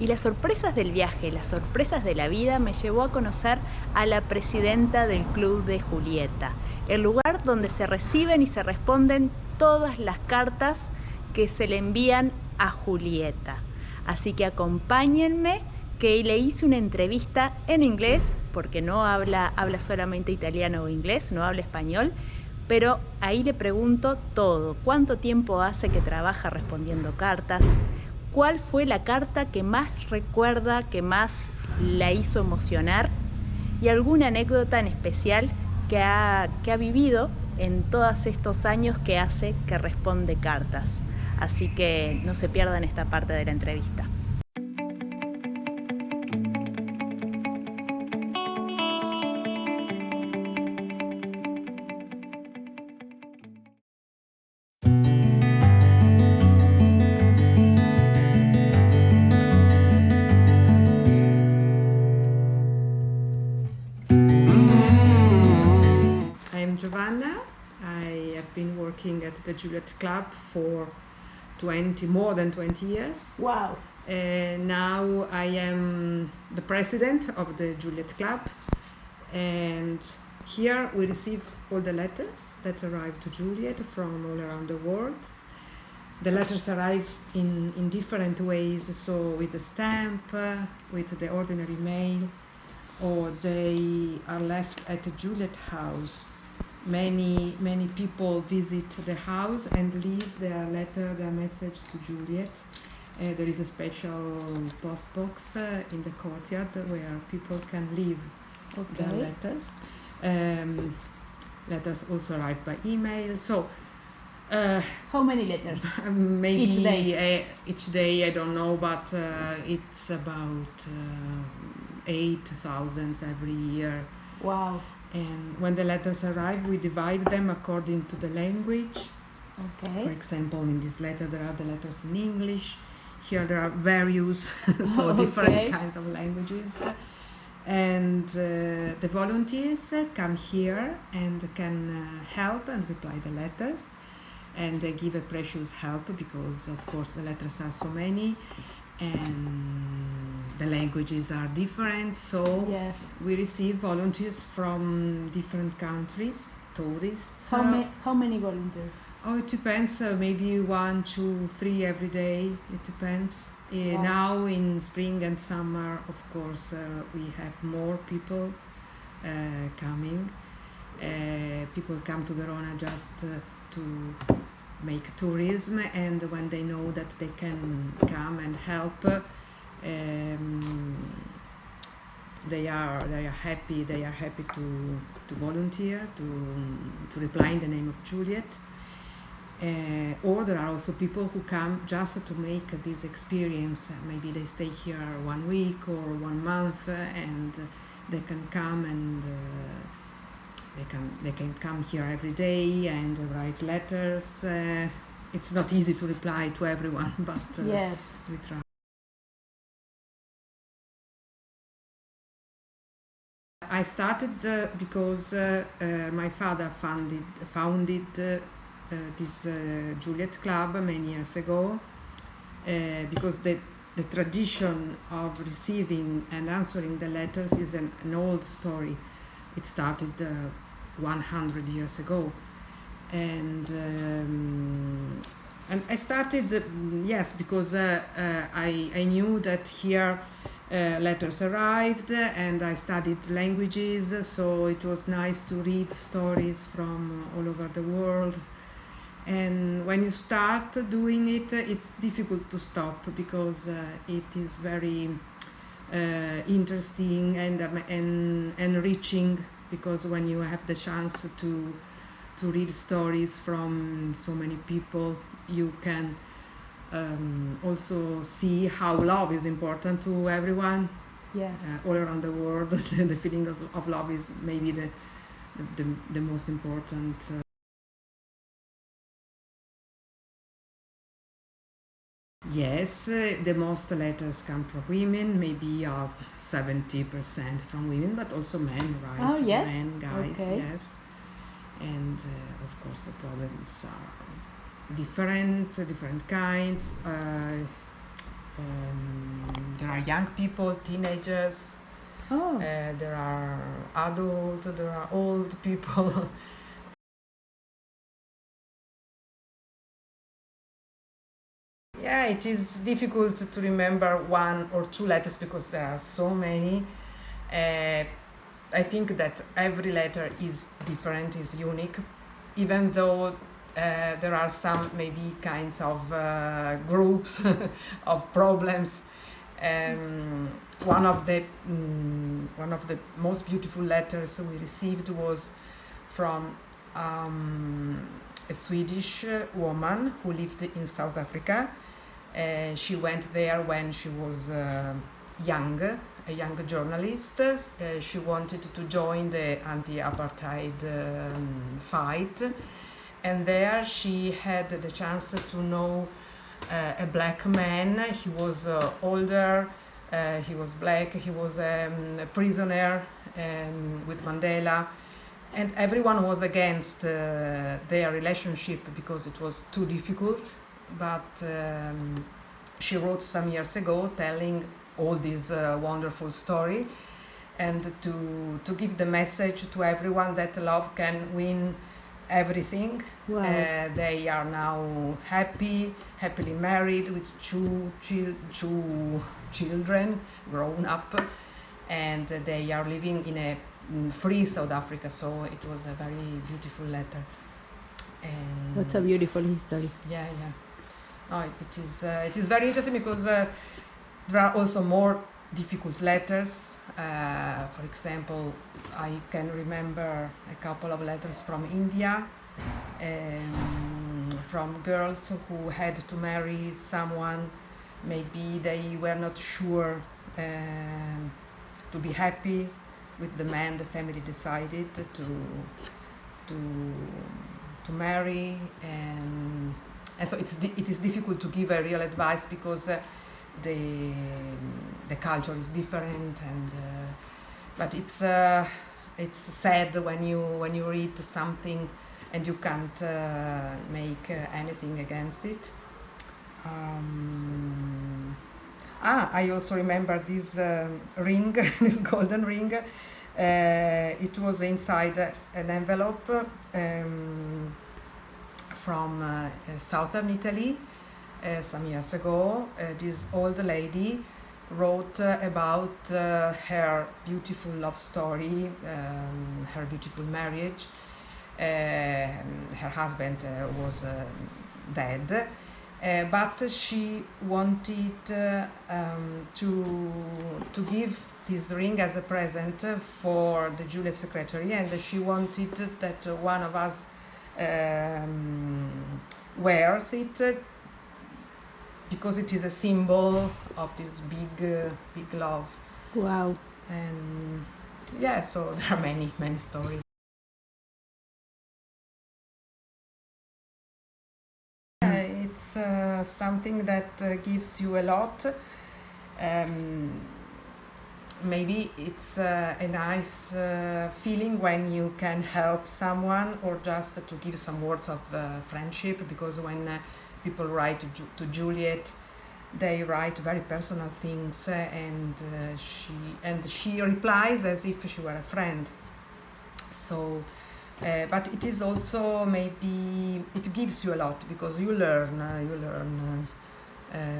Y las sorpresas del viaje, las sorpresas de la vida me llevó a conocer a la presidenta del Club de Julieta, el lugar donde se reciben y se responden todas las cartas que se le envían a Julieta. Así que acompáñenme, que le hice una entrevista en inglés, porque no habla solamente italiano o inglés, no habla español, pero ahí le pregunto todo. ¿Cuánto tiempo hace que trabaja respondiendo cartas? ¿Cuál fue la carta que más recuerda, que más la hizo emocionar? Y alguna anécdota en especial que ha vivido en todos estos años que hace que responde cartas. Así que no se pierdan esta parte de la entrevista. I'm Giovanna. I have been working at the Juliet Club for more than 20 years. Wow. Now I am the president of the Juliet Club, and here we receive all the letters that arrive to Juliet from all around the world. The letters arrive in different ways, so with a stamp, with the ordinary mail, or they are left at the Juliet house. Many people visit the house and leave their letter, their message to Juliet. There is a special post box in the courtyard where people can leave their letters. Letters also arrive by email. So, How many letters? maybe Each day? Each day, I don't know, but it's about 8,000 every year. Wow. And when the letters arrive, we divide them according to the language. Okay. For example, in this letter there are the letters in English. Here there are various, so different kinds of languages. And the volunteers come here and can help and reply the letters. And they give a precious help because, of course, the letters are so many and the languages are different. So Yes. we receive volunteers from different countries, tourists. How many volunteers? Oh, it depends. Maybe 1, 2, 3 every day. It depends. Wow. Now in spring and summer, of course, we have more people coming. People come to Verona just to make tourism, and when they know that they can come and help, they are happy. They are happy to volunteer, to reply in the name of Juliet. Or there are also people who come just to make this experience. Maybe they stay here 1 week or 1 month, and they can come and they can come here every day and write letters. It's not easy to reply to everyone, but Yes. we try. I started because my father founded this Juliet Club many years ago, because the tradition of receiving and answering the letters is an old story. It started 100 years ago, and I started yes, because I knew that here letters arrived, and I studied languages, so it was nice to read stories from all over the world. And when you start doing it, it's difficult to stop, because it is very interesting and enriching, because when you have the chance to read stories from so many people, you can also see how love is important to everyone. Yes. All around the world. The feeling of love is maybe the most important. Yes, the most letters come from women, maybe 70% from women, but also men, right? Oh, yes. Men, guys, Okay. yes. And of course the problems are different kinds. There are young people, teenagers, there are adults, there are old people. Yeah, it is difficult to remember one or two letters because there are so many. I think that every letter is different, is unique, even though there are some maybe kinds of groups of problems. One of the most beautiful letters we received was from a Swedish woman who lived in South Africa. She went there when she was young, a young journalist. She wanted to join the anti-apartheid fight, and there she had the chance to know a black man. He was older, he was black, he was a prisoner with Mandela, and everyone was against their relationship because it was too difficult. But she wrote some years ago telling all this wonderful story, and to give the message to everyone that love can win everything. Wow. They are now happily married with two children grown up, and they are living in a free South Africa. So it was a very beautiful letter. And What's a beautiful history. yeah. Oh, it is very interesting because there are also more difficult letters. For example, I can remember a couple of letters from India, from girls who had to marry someone. Maybe they were not sure to be happy with the man the family decided to marry, and so it is difficult to give a real advice because the culture is different, and but it's sad when you read something and you can't make anything against it. I also remember this ring, this golden ring. It was inside an envelope from southern Italy some years ago. This old lady wrote about her beautiful love story, her beautiful marriage. Her husband was dead, but she wanted to give this ring as a present for the Juliet secretary, and she wanted that one of us wears it because it is a symbol of this big love. Wow. And yeah, so there are many stories. It's something that gives you a lot. Maybe it's a nice feeling when you can help someone, or just to give some words of friendship, because when people write to Juliet, they write very personal things, and she replies as if she were a friend. So but it is also, maybe it gives you a lot, because you learn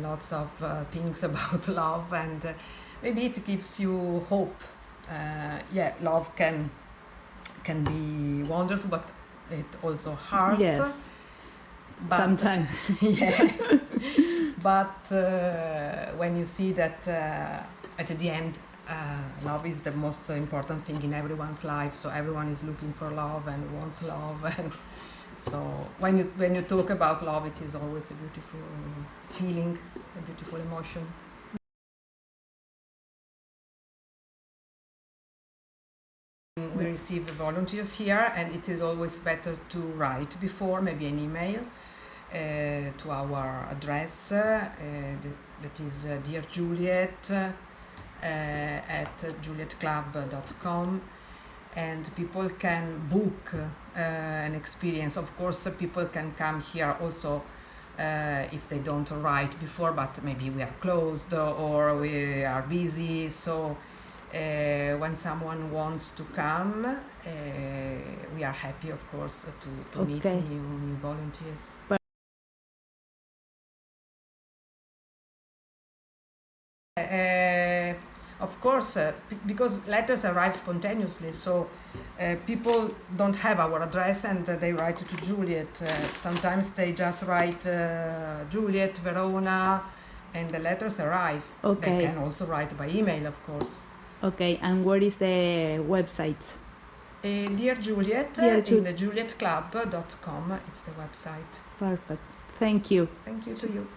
lots of things about love, and maybe it gives you hope. Love can be wonderful, but it also hurts. Yes. But, sometimes. Yeah. But when you see that at the end, love is the most important thing in everyone's life, so everyone is looking for love and wants love, and so when you talk about love, it is always a beautiful feeling, a beautiful emotion. We receive volunteers here, and it is always better to write before, maybe an email to our address that is Dear Juliet at julietclub.com, and people can book an experience. Of course, people can come here also if they don't write before, but maybe we are closed or we are busy. So when someone wants to come, we are happy, of course, to meet new volunteers. Of course, because letters arrive spontaneously, so people don't have our address and they write to Juliet. Sometimes they just write Juliet, Verona, and the letters arrive. Okay. They can also write by email, of course. Okay, and what is the website? Dear Juliet, in the julietclub.com, it's the website. Perfect. Thank you. Thank you to you.